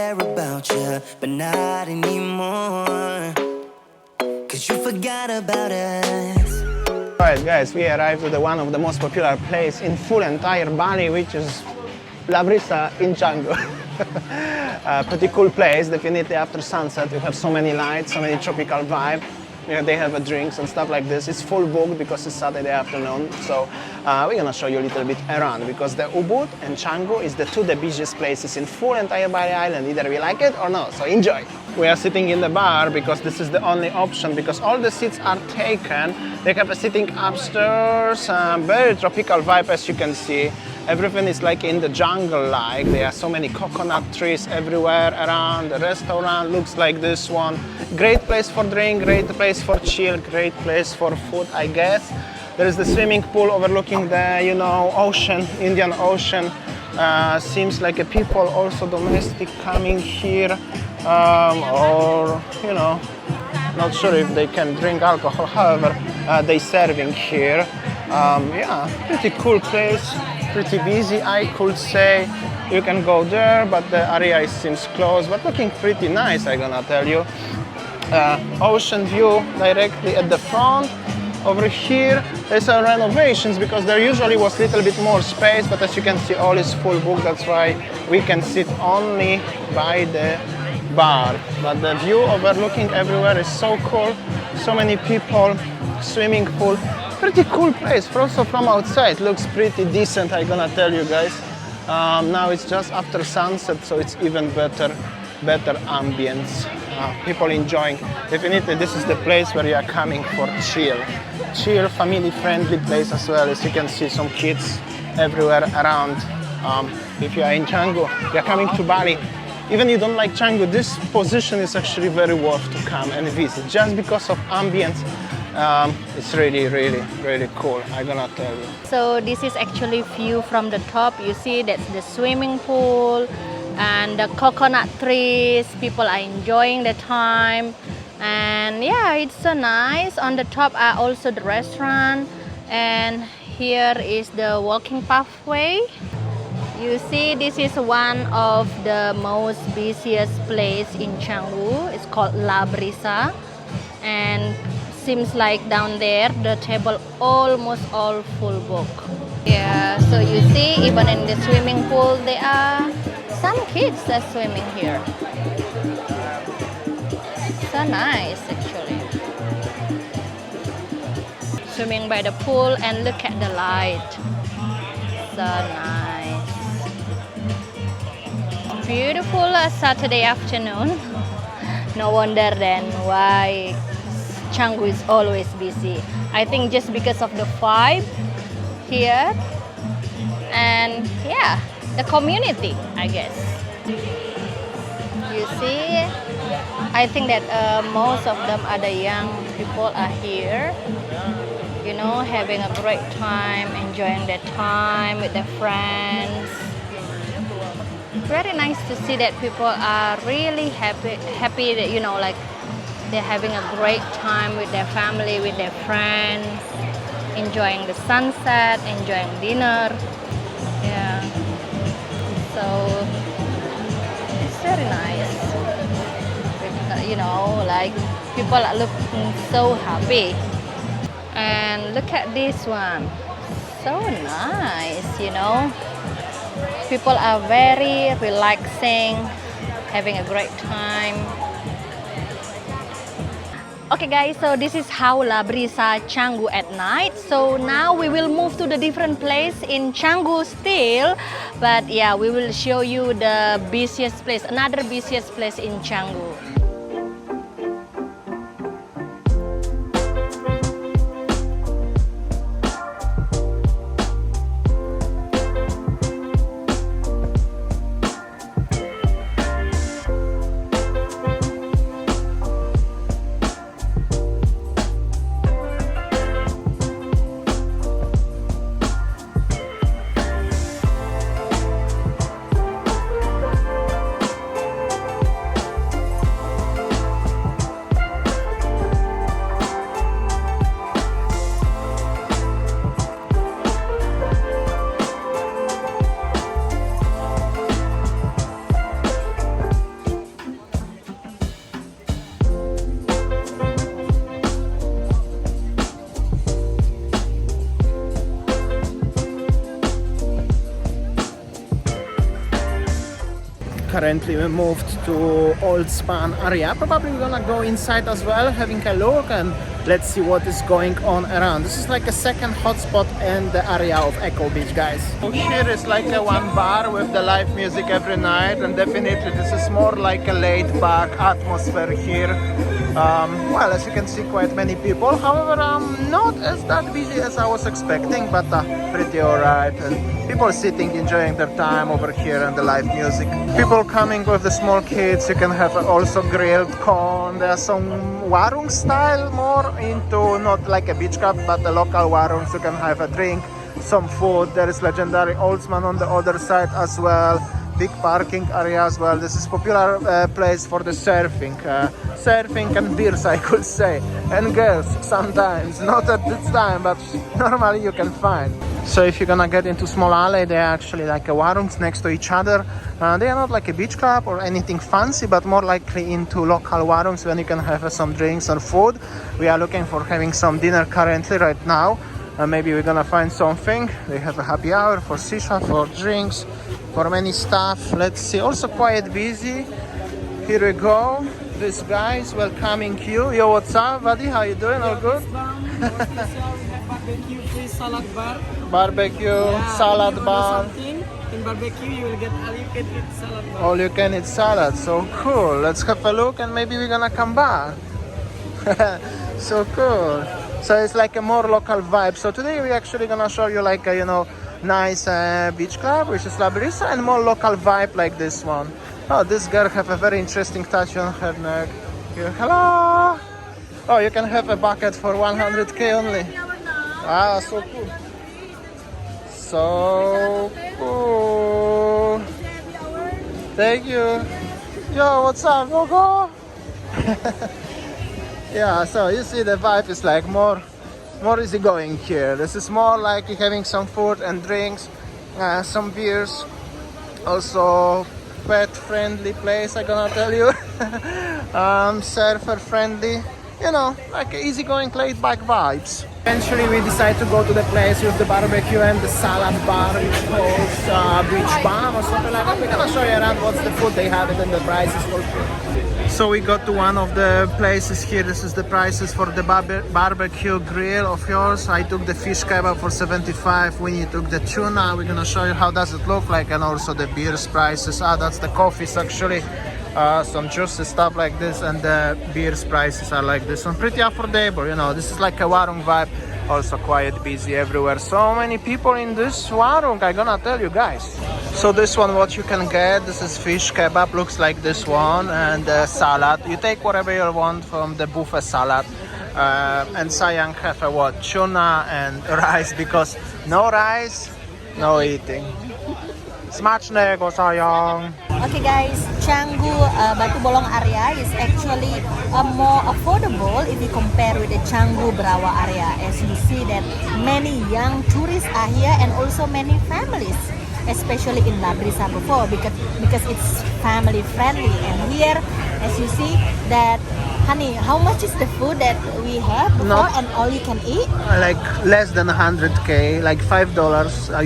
care about you, but not anymore, 'cause you forgot about us. Alright guys, we arrived at one of the most popular places in full entire Bali, which is La Brisa in Canggu. Pretty cool place, definitely after sunset. You have so many lights, so many tropical vibe. Yeah, they have drinks and stuff like this. It's full booked because it's Saturday afternoon. So we're gonna show you a little bit around, because the Ubud and Canggu is the two busiest places in full entire Bali Island. Either we like it or not, so enjoy. We are sitting in the bar because this is the only option, because all the seats are taken. They have a sitting upstairs, very tropical vibe as you can see. Everything is like in the jungle like. There are so many coconut trees everywhere around. The restaurant looks like this one. Great place for drink, great place for chill, great place for food, I guess. There is the swimming pool overlooking the, you know, ocean, Indian Ocean. Seems like a people also domestic coming here, or, you know, not sure if they can drink alcohol, however, they serving here. Yeah, pretty cool place, pretty busy I could say. You can go there, but the area seems closed, but looking pretty nice, I'm gonna tell you. Ocean view directly at the front. Over here, there's some renovations because there usually was a little bit more space, but as you can see, all is full booked. That's why we can sit only by the bar. But the view overlooking everywhere is so cool. So many people, swimming pool. Pretty cool place. Also from outside, looks pretty decent, I'm gonna tell you guys. Now it's just after sunset, so it's even better ambience. People enjoying. Definitely this is the place where you are coming for chill, family friendly place as well. As you can see, some kids everywhere around. If you are in Canggu, you are coming to Bali, even you don't like Canggu, this position is actually very worth to come and visit, just because of ambience. It's really cool, I'm gonna tell you. So this is actually view from the top. You see that's the swimming pool and the coconut trees. People are enjoying the time, and yeah, it's so nice. On the top are also the restaurant, and here is the walking pathway. You see, this is one of the most busiest place in Canggu. It's called La Brisa, and seems like down there the table almost all full book. Yeah, so you see, even in the swimming pool there are some kids that are swimming here. So nice actually. Swimming by the pool, and look at the light. So nice. Beautiful Saturday afternoon. No wonder then why Canggu is always busy. I think just because of the vibe here, and yeah, the community, I guess. You see, I think that most of them are the young people are here, you know, having a great time, enjoying their time with their friends. Very nice to see that people are really happy that, you know, like they're having a great time with their family, with their friends, enjoying the sunset, enjoying dinner. Yeah. So it's very nice. You know, like people are looking so happy. And look at this one. So nice, you know. People are very relaxing, having a great time. Okay guys, so this is how La Brisa Canggu at night. So now we will move to the different place in Canggu still. But yeah, we will show you the busiest place, another busiest place in Canggu. currently we moved to Old Span area. Probably we're gonna go inside as well, having a look, and let's see what is going on around. This is like a second hotspot in the area of Echo Beach, guys. So here is like a one bar with the live music every night, and definitely this is more like a laid back atmosphere here. Well, as you can see, quite many people. However, not as that busy as I was expecting, but pretty alright. And people sitting, enjoying their time over here and the live music. People coming with the small kids. You can have also grilled corn. There are some warung style, more into not like a beach club, but the local warungs. You can have a drink, some food. There is legendary Oldsman on the other side as well. Big parking area as well. This is popular place for the surfing and beers, I could say, and girls sometimes, not at this time, but normally you can find. So if you're gonna get into small alley, they're actually like a warungs next to each other. They are not like a beach club or anything fancy, but more likely into local warungs when you can have some drinks or food. We are looking for having some dinner currently right now. Maybe we're gonna find something. They have a happy hour for shisha, for drinks, for many stuff. Let's see. Also quite busy. Here we go. This guy is welcoming you. Yo, what's up, buddy? How you doing? All good? Barbecue free salad bar. Barbecue, Yeah, salad if you order bar. something, in barbecue you will get all you can eat salad bar. All you can eat salad. So cool. Let's have a look and maybe we're gonna come back. So cool. So it's like a more local vibe. So today we're actually gonna show you like a, nice beach club, which is La Brisa, and more local vibe like this one. Oh, this girl have a very interesting tattoo on her neck. Here, hello. Oh, you can have a bucket for 100k only. Ah, so cool. So cool. Thank you. Yo, what's up, Gogo? Yeah, so you see the vibe is like more easygoing here. This is more like having some food and drinks, some beers. Also pet friendly place, I'm gonna tell you. Surfer friendly, like easygoing laid back vibes. Eventually we decided to go to the place with the barbecue and the salad bar, which calls Beach Bomb or something like that. We're gonna show you around what's the food they have and the prices for food. So we got to one of the places here. This is the prices for the barbecue grill of yours. I took the fish kebab for 75. Winnie took the tuna. We're gonna show you how does it look like, and also the beers prices. That's the coffees actually. Some juicy stuff like this, and the beers prices are like this one, pretty affordable. This is like a warung vibe. Also quite busy everywhere. So many people in this warung, I'm gonna tell you guys. So this one, what you can get, this is fish kebab, looks like this one, and salad. You take whatever you want from the buffet salad. And sayang have a tuna and rice, because no rice, no eating. Smacznego, sayang. Okay guys, Canggu Batu Bolong area is actually more affordable if you compare with the Canggu Brawa area. As you see that many young tourists are here, and also many families, especially in La Brisa before, because it's family friendly. And here, as you see that, honey, how much is the food that we have before, and all you can eat? Like less than 100k, like $5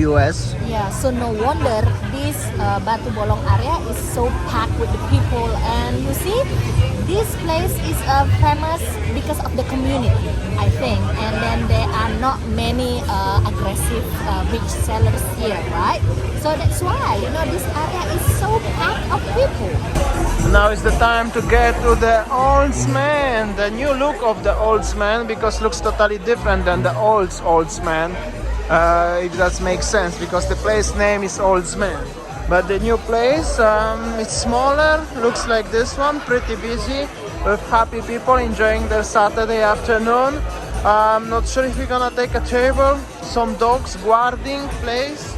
US. Yeah, so no wonder this Batu Bolong area is so packed with the people. And you see, this place is famous because of the community, I think. And then there are not many aggressive beach sellers here, right? So that's why, this area is so packed of people. Now is the time to get to the Oldsman, the new look of the Oldsman, because looks totally different than the Oldsman. It does make sense because the place name is Oldsman. But the new place, it's smaller, looks like this one, pretty busy, with happy people enjoying their Saturday afternoon. I'm not sure if we're gonna take a table, some dogs guarding place,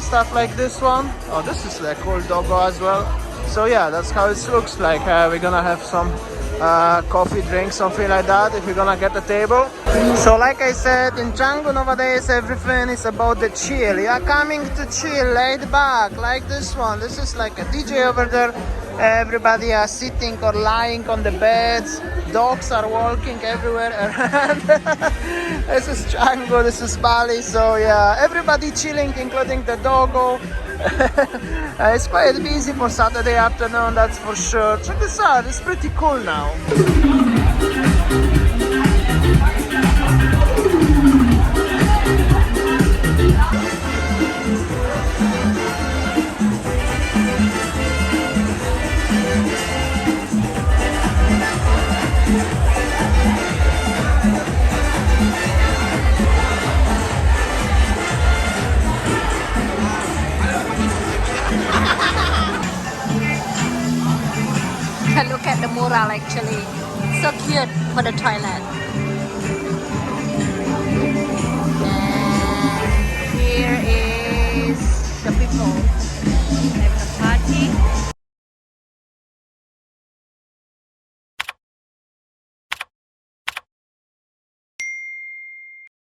stuff like this one. Oh, this is a cool doggo as well. So yeah, that's how it looks like. We're gonna have some coffee, drink, something like that if you're gonna get a table. So like I said, in Canggu nowadays everything is about the chill. You are coming to chill, laid back, like this one. This is like a DJ over there. Everybody are sitting or lying on the beds. Dogs are walking everywhere around. This is Canggu, this is Bali. So yeah, everybody chilling, including the doggo. It's quite busy for Saturday afternoon, that's for sure. Check this out, it's pretty cool now. Look at the mural actually. So cute for the toilet. And here is the people having a party.